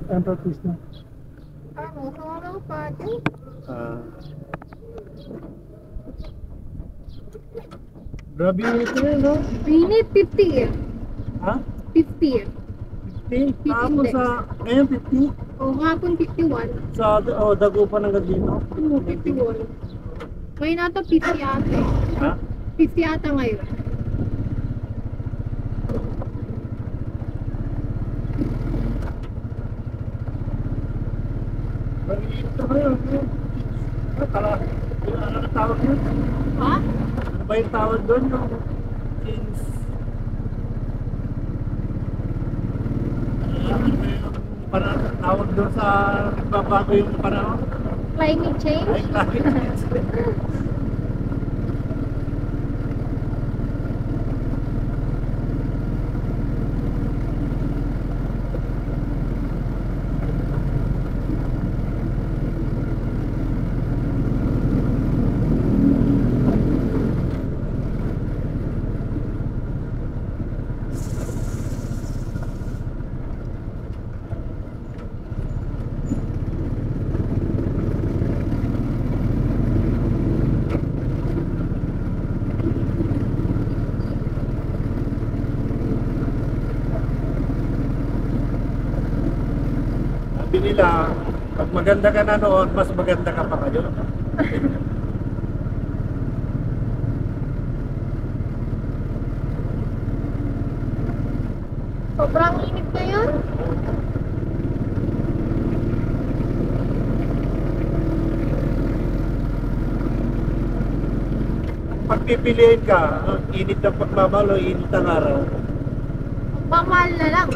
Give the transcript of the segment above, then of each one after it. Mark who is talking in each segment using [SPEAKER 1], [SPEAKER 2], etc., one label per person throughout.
[SPEAKER 1] Emperor Krishna.
[SPEAKER 2] Ano, sa pati?
[SPEAKER 1] Grabe yung ito yun, no?
[SPEAKER 2] Minute 50 eh.
[SPEAKER 1] Ha?
[SPEAKER 2] 50 eh.
[SPEAKER 1] 50? Tapos sa, ngayon 50?
[SPEAKER 2] O, hapon 51.
[SPEAKER 1] Sa, Dagupan hanggang dito.
[SPEAKER 2] Oo, 51. Ngayon ata 50 ata eh.
[SPEAKER 1] Ha?
[SPEAKER 2] 50 ata ngayon.
[SPEAKER 1] Ito ba yun? Ano na tawag yun?
[SPEAKER 2] Ha?
[SPEAKER 1] Ano ba yung tawag doon? Yung since... Ano ba yung parang tawag doon sa nagbabago yung panahon?
[SPEAKER 2] Climate change?
[SPEAKER 1] Ay, climate change. Sabi nila, pag maganda ka na noon, mas maganda ka pa ngayon.
[SPEAKER 2] Sobrang init ngayon.
[SPEAKER 1] Pagpipiliin ka, init ng pagmamahal o init ng araw.
[SPEAKER 2] Pamahal na lang.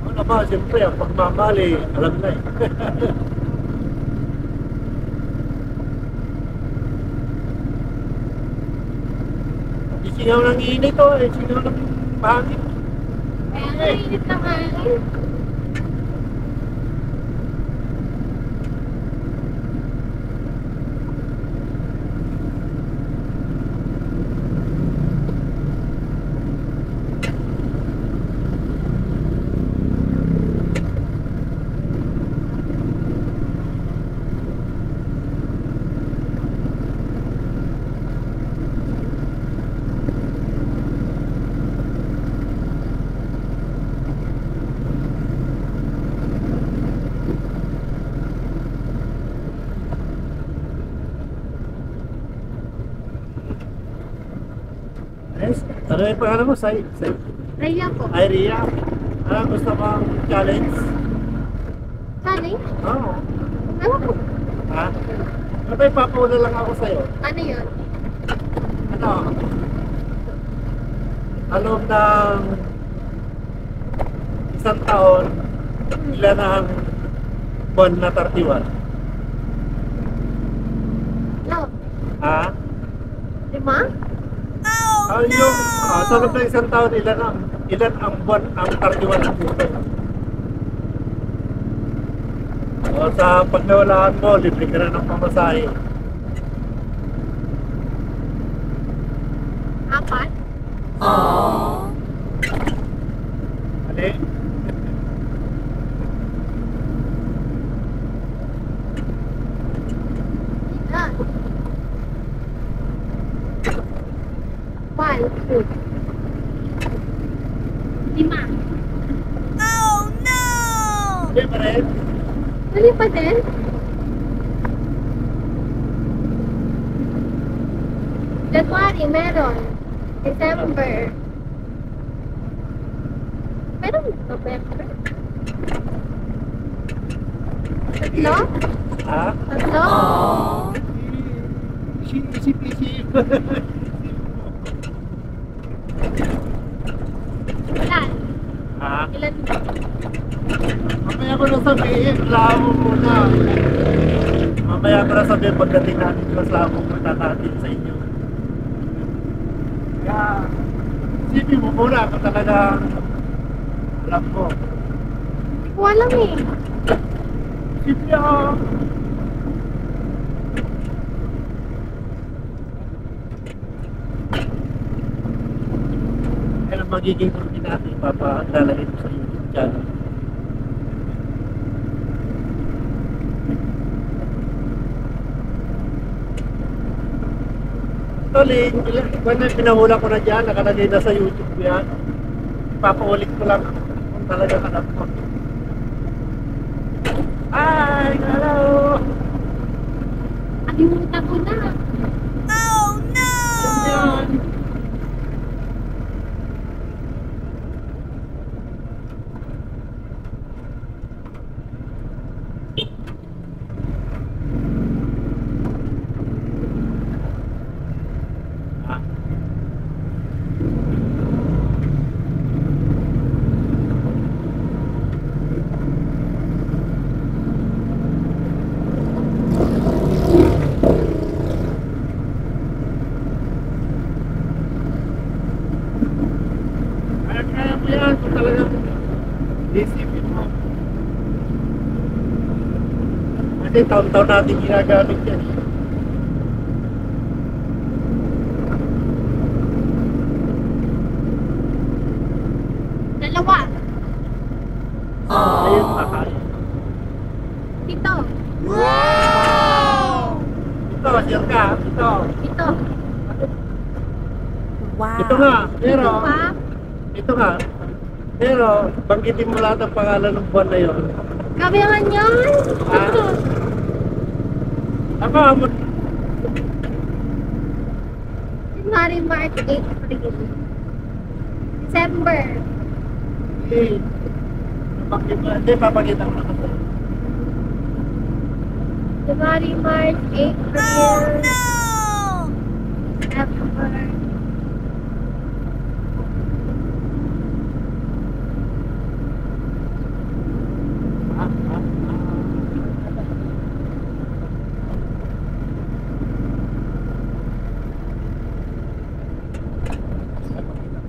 [SPEAKER 1] O naman, siyempre, ang pagmamahal alam na Isingaw ng init isingaw ng hangin.
[SPEAKER 2] Kaya nga init na hangin.
[SPEAKER 1] Yes. Ano yung pangalan mo?
[SPEAKER 2] Raya po.
[SPEAKER 1] Ay, Ria. Ano gusto mong challenge?
[SPEAKER 2] Challenge?
[SPEAKER 1] Oo.
[SPEAKER 2] Ano po?
[SPEAKER 1] Ha? Ano ba ipapuna lang ako sa'yo?
[SPEAKER 2] Ano yun?
[SPEAKER 1] Ano? Alam ng isang taon, ilan ang buwan na 31?
[SPEAKER 2] No.
[SPEAKER 1] Ha?
[SPEAKER 2] 5?
[SPEAKER 1] Yung sa loob ng isang taon, ilan ang buwan ang 31 ng buwan? O sa pag nawalaan mo, libre ka na ng pamasahe.
[SPEAKER 2] 4?
[SPEAKER 1] Ano?
[SPEAKER 2] Ilan? 1, 2. 5.
[SPEAKER 1] Hindi pa rin.
[SPEAKER 2] Mali pa din? January, meron. December. Meron November. Tatlo?
[SPEAKER 1] Ha?
[SPEAKER 2] Tatlo?
[SPEAKER 1] Isip-isip.
[SPEAKER 2] Ilan?
[SPEAKER 1] Ha?
[SPEAKER 2] Ilan?
[SPEAKER 1] Mamaya ko na sabihin, lamo muna. Mamaya ko na sabihin pagdating natin yung lamo punta natin sa inyo. Kaya, isipin mo muna kung talaga alam mo.
[SPEAKER 2] Hindi ko alam eh.
[SPEAKER 1] Isipin ako. magiging content natin, ipapalalagay ko sa YouTube channel. Actually, when pinahula ko na dyan, nakalagay na sa YouTube ko yan. Papaulit ko lang kung talaga alam ko. Ay, hello!
[SPEAKER 2] Alimutan ko na.
[SPEAKER 1] Yan. Ah. Kaya mo yan kung talagang isipin mo. Kasi taon-taon natin ginagamit yan.
[SPEAKER 2] Dalawa.
[SPEAKER 1] Ayun, makain.
[SPEAKER 2] Ito.
[SPEAKER 1] Ito, sir ka. Ito.
[SPEAKER 2] Ito.
[SPEAKER 1] Ito nga. Pero,
[SPEAKER 2] Ito pa.
[SPEAKER 1] ito nga. Pero, banggitin mo lahat ang pangalan ng buwan na yun.
[SPEAKER 2] Grabe naman yan.
[SPEAKER 1] Ah. Ako,
[SPEAKER 2] January, March, April. December.
[SPEAKER 1] eh, hindi, papakita ko na kasi.
[SPEAKER 2] January, March, April. December.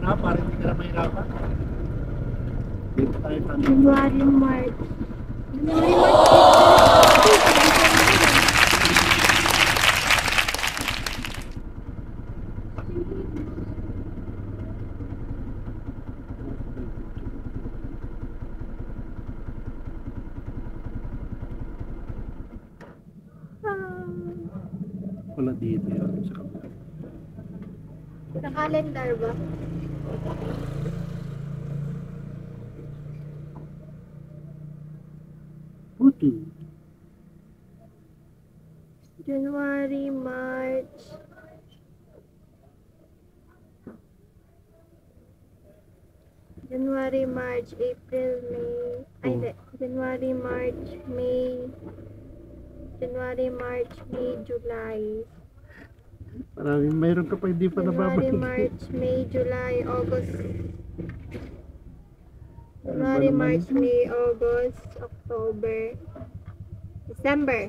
[SPEAKER 1] Na, para hindi ka na mahirapan. Dito tayo sa
[SPEAKER 2] January, March. January, March,
[SPEAKER 1] wala dito yun sa kabila.
[SPEAKER 2] Sa calendar ba?
[SPEAKER 1] Puti.
[SPEAKER 2] January, March. January, March, April, May. Ay, hindi. January, March, May. January, March, May, July.
[SPEAKER 1] Maraming mayroon ka pa hindi pa
[SPEAKER 2] January,
[SPEAKER 1] nababalik.
[SPEAKER 2] March, May, July, August.
[SPEAKER 1] Ano ba
[SPEAKER 2] January,
[SPEAKER 1] naman
[SPEAKER 2] March,
[SPEAKER 1] ito?
[SPEAKER 2] May, August, October, December.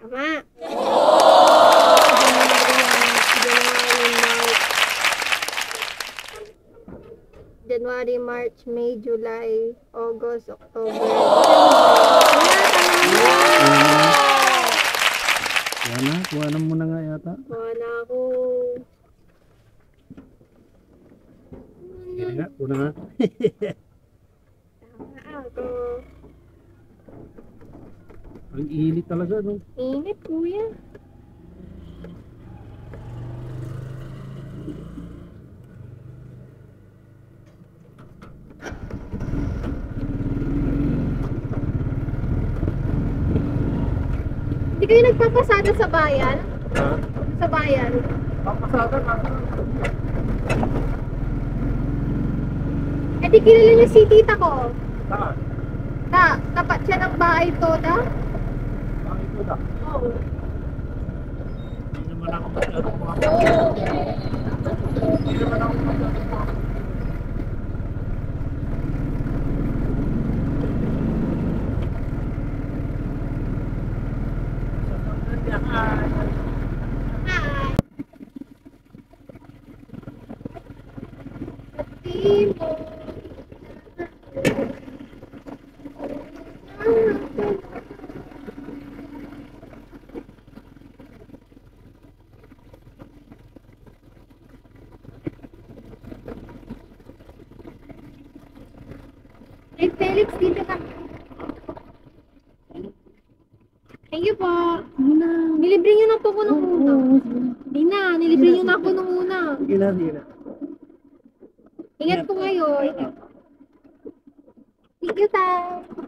[SPEAKER 2] Tama. January, March, May, July, August, October, December.
[SPEAKER 1] Yan na, kuhanan mo na nga yata.
[SPEAKER 2] Wala ako.
[SPEAKER 1] Sige nga, una nga.
[SPEAKER 2] Tama ako.
[SPEAKER 1] Ang init talaga, no?
[SPEAKER 2] Init, kuya. Hindi kayo nagpapasada sa bayan?
[SPEAKER 1] Ha?
[SPEAKER 2] Sa bayan?
[SPEAKER 1] Papasada ka.
[SPEAKER 2] Eh di kilala niyo si tita ko.
[SPEAKER 1] Saan?
[SPEAKER 2] Tapat siya ng bahay to, da?
[SPEAKER 1] Bakit ko na?
[SPEAKER 2] Oo.
[SPEAKER 1] Hindi naman ako masyadong mga... Hindi naman ako masyadong mga...
[SPEAKER 2] Hi. Timo. Eh, Felix, dito ka. Thank you po. Nilibre niyo na po ako ng una. Hindi na, nilibre niyo na ako ng una.
[SPEAKER 1] Sige na, sige na.
[SPEAKER 2] Ingat po kayo. Ingat. Thank you, Tay.